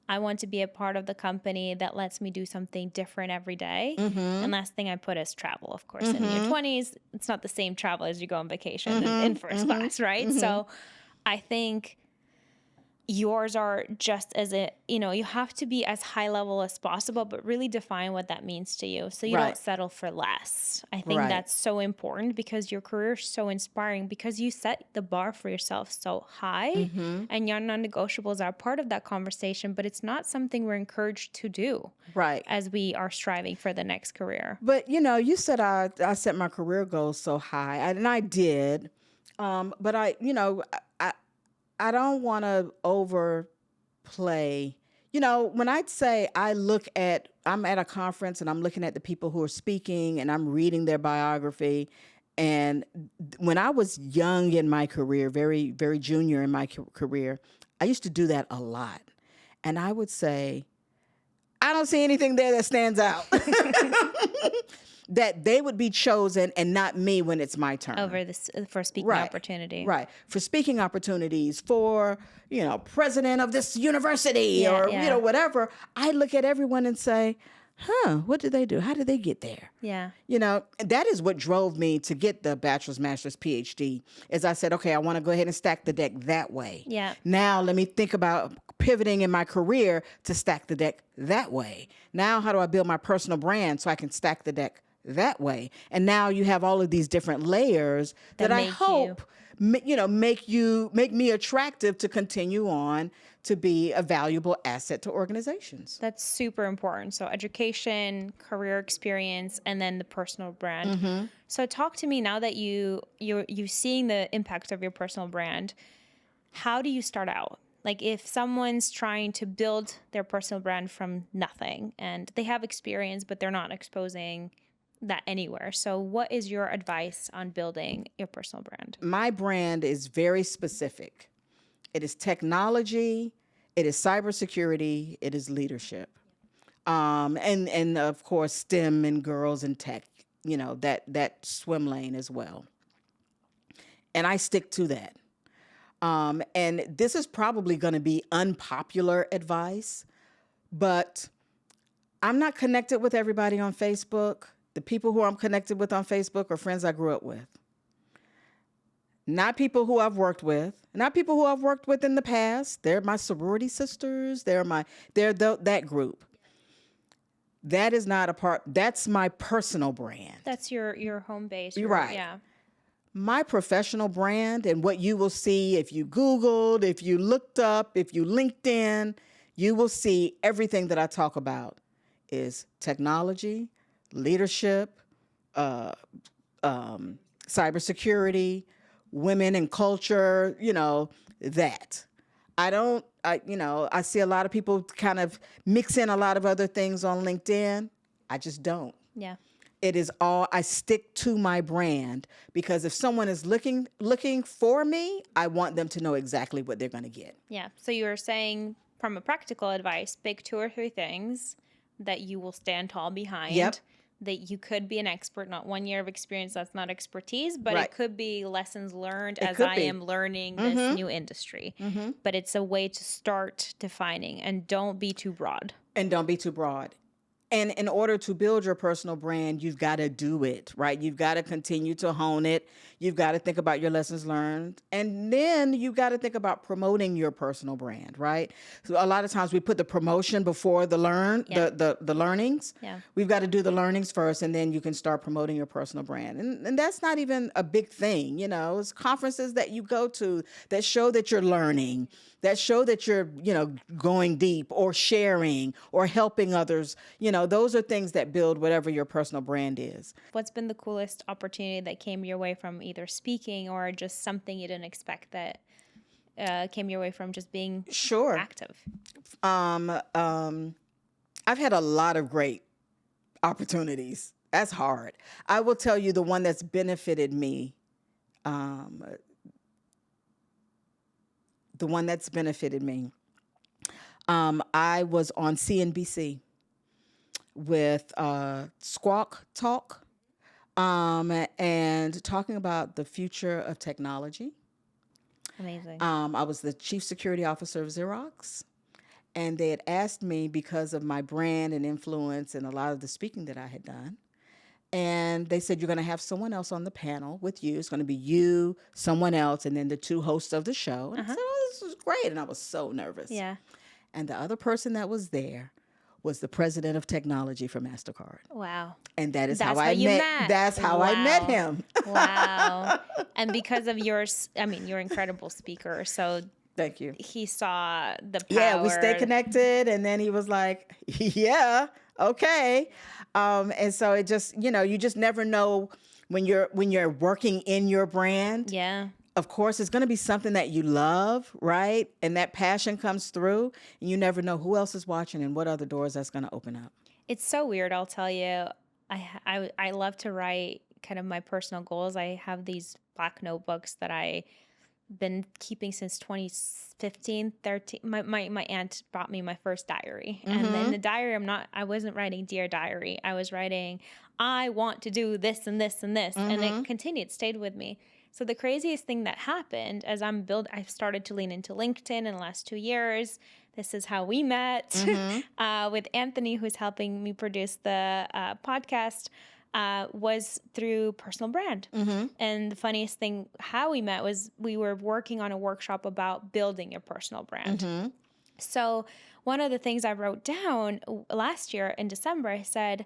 I want to be a part of the company that lets me do something different every day. And last thing I put is travel, of course. In your 20s, it's not the same travel as you go on vacation in first class, right? So I think yours are just as you have to be as high level as possible, but really define what that means to you. So you don't settle for less. I think that's so important because your career is so inspiring because you set the bar for yourself so high and your non-negotiables are part of that conversation, but it's not something we're encouraged to do as we are striving for the next career. But, you said I set my career goals so high, and I did. But I don't want to overplay. When I say I'm at a conference and I'm looking at the people who are speaking and I'm reading their biography. And when I was young in my career, very, very junior in my career, I used to do that a lot. And I would say, I don't see anything there that stands out. that they would be chosen and not me when it's my turn. Over this for speaking Right. opportunity. Right. For speaking opportunities, for, president of this university Yeah, or, yeah. Whatever. I look at everyone and say, what did they do? How did they get there? Yeah. That is what drove me to get the bachelor's, master's, PhD, is I said, okay, I want to go ahead and stack the deck that way. Yeah. Now let me think about pivoting in my career to stack the deck that way. Now, how do I build my personal brand so I can stack the deck that way? And now you have all of these different layers that I hope make me attractive to continue on to be a valuable asset to organizations. That's super important. So education, career experience, and then the personal brand. Mm-hmm. So talk to me now that you're seeing the impact of your personal brand. How do you start out? Like if someone's trying to build their personal brand from nothing and they have experience, but they're not exposing that anywhere. So what is your advice on building your personal brand? My brand is very specific. It is technology, it is cybersecurity, it is leadership. And of course STEM and girls and tech, that swim lane as well. And I stick to that. And this is probably going to be unpopular advice, but I'm not connected with everybody on Facebook. The people who I'm connected with on Facebook are friends I grew up with. Not people who I've worked with, not people who I've worked with in the past. They're my sorority sisters. They're that group. That is not a part. That's my personal brand. That's your home base. Right. Yeah. My professional brand, and what you will see if you Googled, if you looked up, if you LinkedIn, you will see everything that I talk about is technology, leadership, cybersecurity, women and culture, that. I see a lot of people kind of mix in a lot of other things on LinkedIn. I just don't. Yeah. It is all, I stick to my brand, because if someone is looking for me, I want them to know exactly what they're going to get. Yeah. So you were saying, from a practical advice, pick 2 or 3 things that you will stand tall behind. Yep. That you could be an expert, not 1 year of experience, that's not expertise, but Right. It could be lessons learned It as could I be. am learning this new industry. Mm-hmm. But it's a way to start defining, and don't be too broad. And don't be too broad. And in order to build your personal brand, you've got to do it, right? You've got to continue to hone it. You've got to think about your lessons learned. And then you've got to think about promoting your personal brand, right? So a lot of times we put the promotion before the the learnings. Yeah. We've got to do the learnings first, and then you can start promoting your personal brand. And that's not even a big thing, It's conferences that you go to that show that you're learning, that show that you're, going deep or sharing or helping others. Those are things that build whatever your personal brand is. What's been the coolest opportunity that came your way from either speaking or just something you didn't expect that came your way from just being active? I've had a lot of great opportunities. That's hard. I will tell you the one that's benefited me. I was on CNBC with Squawk Talk, and talking about the future of technology. Amazing. I was the chief security officer of Xerox, and they had asked me, because of my brand and influence and a lot of the speaking that I had done, and they said, you're going to have someone else on the panel with you. It's going to be you, someone else, and then the 2 hosts of the show. And I said, oh, this is great. And I was so nervous. Yeah. And the other person that was there was the president of technology for Mastercard. Wow. And that's how I you met. met. That's how I met him. Wow. And because of you're an incredible speaker. So Thank you. he saw the power. Yeah, we stay connected, and then he was like, "Yeah, okay." And so it just, you just never know when you're working in your brand. Yeah. Of course, it's going to be something that you love, right? And that passion comes through, and you never know who else is watching and what other doors that's going to open up. It's so weird, I'll tell you. I love to write kind of my personal goals. I have these black notebooks that I been keeping since 2015, 13. My aunt bought me my first diary. And in the diary, I wasn't writing Dear Diary. I was writing, I want to do this and this and this. And it continued, stayed with me. So the craziest thing that happened as I've started to lean into LinkedIn in the last 2 years. This is how we met with Anthony, who's helping me produce the podcast. Was through personal brand. And the funniest thing, how we met was we were working on a workshop about building your personal brand. So one of the things I wrote down last year in December, I said,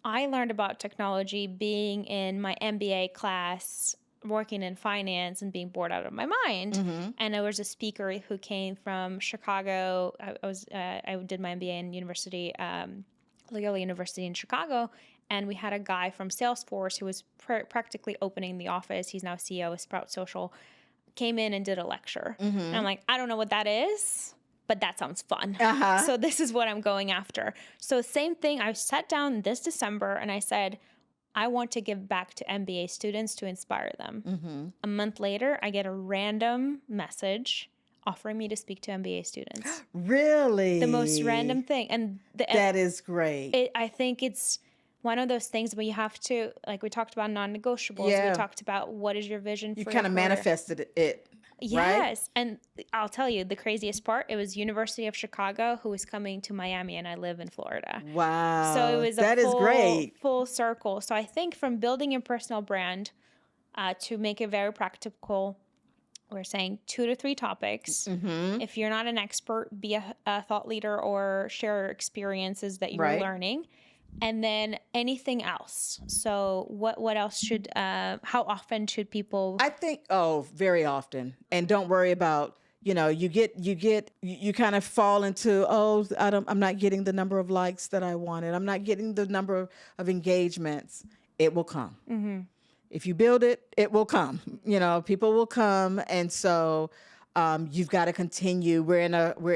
I learned about technology being in my MBA class, working in finance and being bored out of my mind. And there was a speaker who came from Chicago. I did my MBA in Loyola University in Chicago. And we had a guy from Salesforce who was practically opening the office. He's now CEO of Sprout Social. Came in and did a lecture. And I'm like, I don't know what that is, but that sounds fun. So this is what I'm going after. So same thing. I sat down this December and I said, I want to give back to MBA students to inspire them. A month later, I get a random message offering me to speak to MBA students. Really? The most random thing. And that is great. I think it's one of those things where you have to, like we talked about non-negotiables. We talked about what is your vision for your career. You kind of manifested it. Yes. Right? And I'll tell you, the craziest part, it was University of Chicago who was coming to Miami, and I live in Florida. Wow. So it was is great. Full circle. So I think from building your personal brand to make it very practical, we're saying 2 to 3 topics. If you're not an expert, be a thought leader or share experiences that you're learning. And then anything else. So what else should, how often should people? I think, very often. And don't worry about, you kind of fall into, I'm not getting the number of likes that I wanted. I'm not getting the number of engagements. It will come. If you build it, it will come. People will come. And so you've got to continue. We're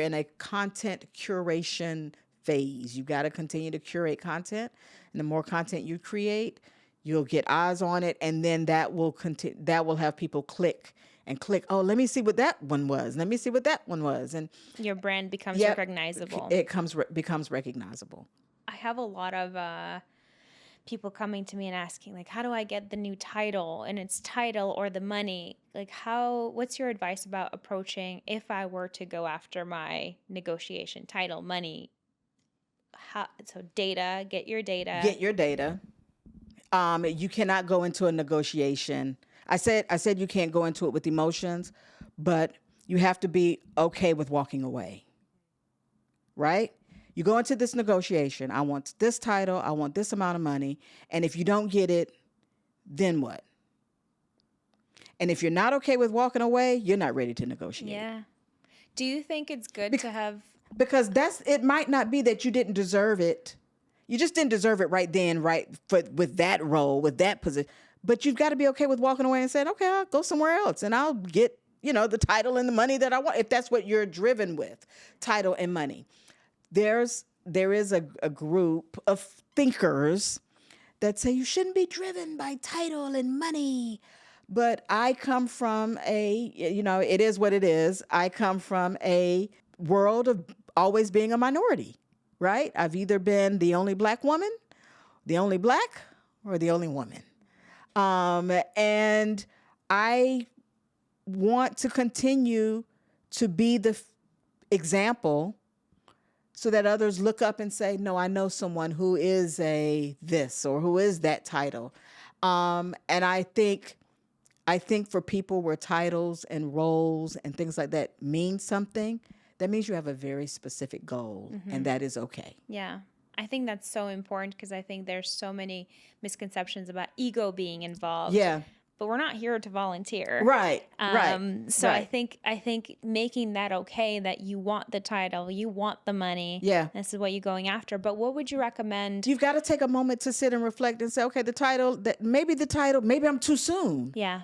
in a content curation phase. You've got to continue to curate content, and the more content you create, you'll get eyes on it, and then that will have people click. Oh, let me see what that one was. Let me see what that one was, and your brand becomes recognizable. It becomes recognizable. I have a lot of people coming to me and asking, like, how do I get the new title? And it's title or the money. Like, what's your advice about approaching if I were to go after my negotiation title, money? So data, get your data. Get your data. You cannot go into a negotiation. I said you can't go into it with emotions, but you have to be okay with walking away. Right? You go into this negotiation. I want this title. I want this amount of money. And if you don't get it, then what? And if you're not okay with walking away, you're not ready to negotiate. Yeah. Do you think it's good to have... Because it might not be that you didn't deserve it. You just didn't deserve it right then, with that role, with that position. But you've got to be okay with walking away and saying, okay, I'll go somewhere else and I'll get, the title and the money that I want. If that's what you're driven with, title and money. There is a group of thinkers that say you shouldn't be driven by title and money. But I come from it is what it is. I come from a world of always being a minority, right? I've either been the only Black woman, the only Black, or the only woman. And I want to continue to be the example so that others look up and say, no, I know someone who is a this or who is that title. And I think for people where titles and roles and things like that mean something, that means you have a very specific goal, and that is okay. Yeah. I think that's so important because I think there's so many misconceptions about ego being involved. Yeah. But we're not here to volunteer. Right. So I think making that okay, that you want the title, you want the money. Yeah. This is what you're going after. But what would you recommend? You've got to take a moment to sit and reflect and say, okay, maybe I'm too soon. Yeah.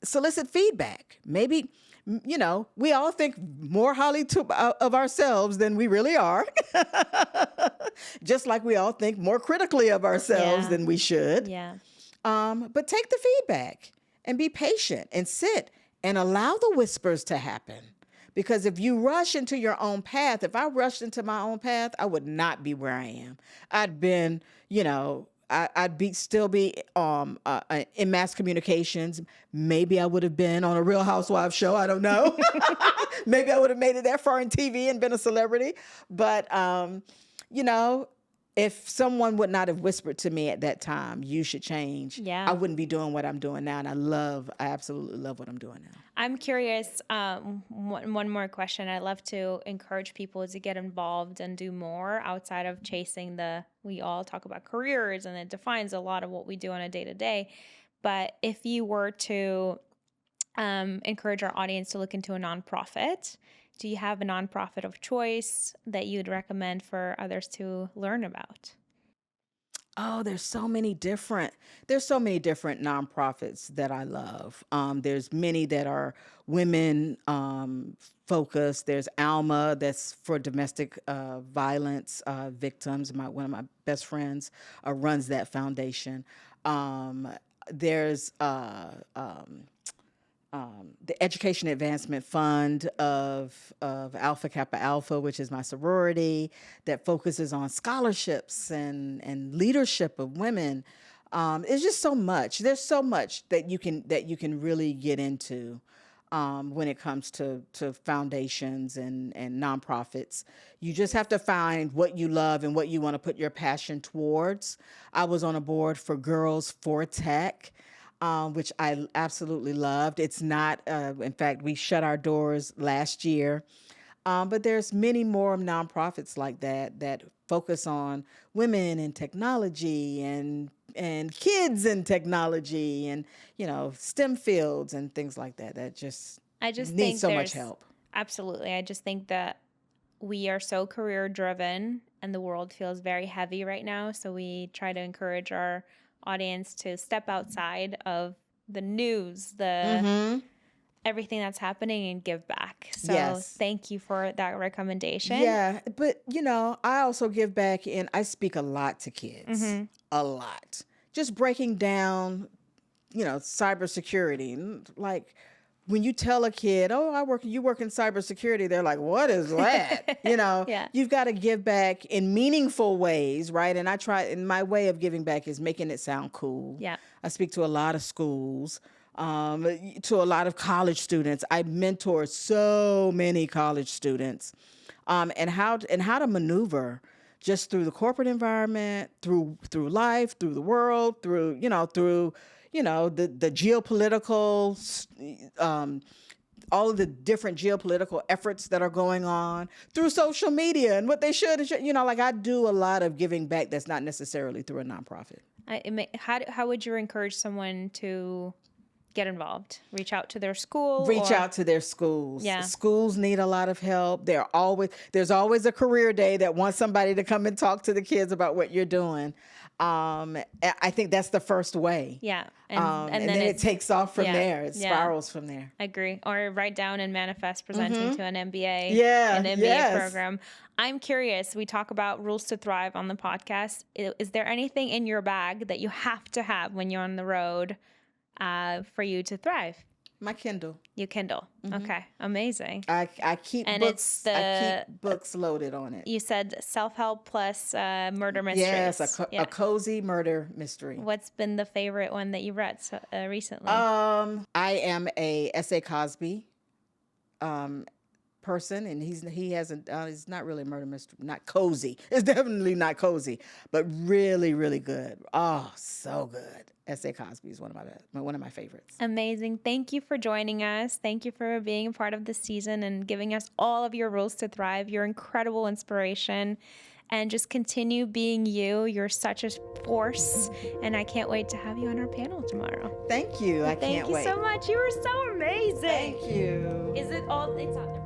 Solicit feedback. Maybe, we all think more highly of ourselves than we really are. Just like we all think more critically of ourselves than we should. Yeah. But take the feedback and be patient and sit and allow the whispers to happen. Because if you rush into your own path, if I rushed into my own path, I would not be where I am. I'd been, I'd still be in mass communications. Maybe I would have been on a Real Housewives show. I don't know. Maybe I would have made it that far in TV and been a celebrity. But, if someone would not have whispered to me at that time, you should change, I wouldn't be doing what I'm doing now. And I absolutely love what I'm doing now. I'm curious, one more question. I love to encourage people to get involved and do more outside of chasing we all talk about careers, and it defines a lot of what we do on a day-to-day. But if you were to encourage our audience to look into a nonprofit, do you have a nonprofit of choice that you'd recommend for others to learn about? Oh, there's so many different nonprofits that I love. There's many that are women focused. There's Alma, that's for domestic violence victims. One of my best friends runs that foundation. There's the Education Advancement Fund of Alpha Kappa Alpha, which is my sorority, that focuses on scholarships and leadership of women. It's just so much. There's so much that you can really get into when it comes to foundations and nonprofits. You just have to find what you love and what you want to put your passion towards. I was on a board for Girls for Tech, which I absolutely loved. It's not, in fact, we shut our doors last year. But there's many more nonprofits like that focus on women in technology and kids in technology and, STEM fields and things like that. I just need so much help. Absolutely. I just think that we are so career driven and the world feels very heavy right now. So we try to encourage our audience to step outside of the news, everything that's happening, and give back. So Thank you for that recommendation. Yeah, but I also give back, and I speak a lot to kids, a lot. Just breaking down, cybersecurity. Like when you tell a kid, "Oh, you work in cybersecurity," they're like, "What is that?" You've got to give back in meaningful ways, right? And and my way of giving back is making it sound cool. Yeah. I speak to a lot of schools, to a lot of college students. I mentor so many college students, and how to maneuver just through the corporate environment, through life, through the world, through the geopolitical, all of the different geopolitical efforts that are going on, through social media and what they should, I do a lot of giving back that's not necessarily through a nonprofit. How would you encourage someone to get involved? Reach out to their school? Out to their schools. Yeah. Schools need a lot of help. There's always a career day that wants somebody to come and talk to the kids about what you're doing. I think that's the first way. Yeah. And then it takes off from there. It spirals from there. I agree. Or write down and manifest presenting to an MBA. Yeah. An MBA program. I'm curious. We talk about Rules to Thrive on the podcast. Is there anything in your bag that you have to have when you're on the road for you to thrive? My Kindle. You Kindle. Okay. Amazing. I keep books. I keep books loaded on it. You said self-help plus murder mysteries. Yes, a cozy murder mystery. What's been the favorite one that you read recently? I am a S.A. Cosby person, and he's not really a murder mystery, not cozy. It's definitely not cozy, but really, really good. Oh, so good. S.A. Cosby is one of my favorites. Amazing. Thank you for joining us. Thank you for being a part of this season and giving us all of your rules to thrive, your incredible inspiration, and just continue being you. You're such a force, and I can't wait to have you on our panel tomorrow. Thank you. I can't wait. Thank you so much. You were so amazing. Thank you. Is it all? It's on there.